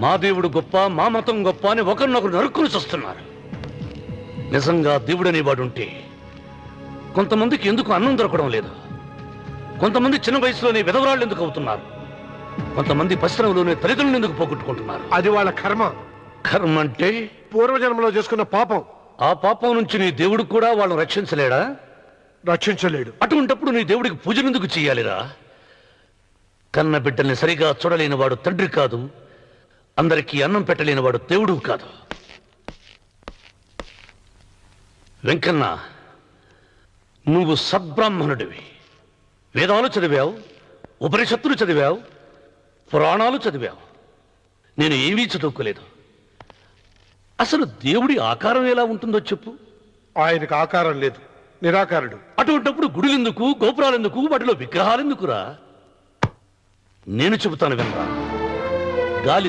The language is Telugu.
మా దేవుడు గొప్ప, మా మతం గొప్ప అని ఒకరినొకరు నరుక్కుని చూస్తున్నారు. నిజంగా దేవుడనే వాడుంటే కొంతమందికి ఎందుకు అన్నం దొరకడం లేదు? కొంతమంది చిన్న వయసులోనే విధవరాళ్ళు ఎందుకు అవుతున్నారు? కొంతమంది పరిశ్రమలోనే తల్లిదండ్రులు ఎందుకు పోగొట్టుకుంటున్నారు? అది వాళ్ళ కర్మ. కర్మ అంటే పూర్వజన్మలో చేసుకున్న పాపం. ఆ పాపం నుంచి నీ దేవుడు కూడా వాళ్ళని రక్షించలేడా? రక్షించలేడు. అటువంటప్పుడు నీ దేవుడికి పూజనెందుకు చెయ్యాలిరా? కన్న బిడ్డల్ని సరిగా చూడలేని వాడు తండ్రి కాదు, అందరికీ అన్నం పెట్టలేని వాడు దేవుడు కాదు. వెంకన్న, నువ్వు సద్బ్రాహ్మణుడివి. వేదాలు చదివావు, ఉపనిషత్తులు చదివావు, పురాణాలు చదివావు. నేను ఏమీ చదువుకోలేదు. అసలు దేవుడి ఆకారం ఎలా ఉంటుందో చెప్పు. ఆయనకు ఆకారం లేదు, నిరాకారుడు. అటువంటప్పుడు గుడులెందుకు, గోపురాలెందుకు, వాటిలో విగ్రహాలెందుకురా? నేను చెబుతాను వినరా. గాలి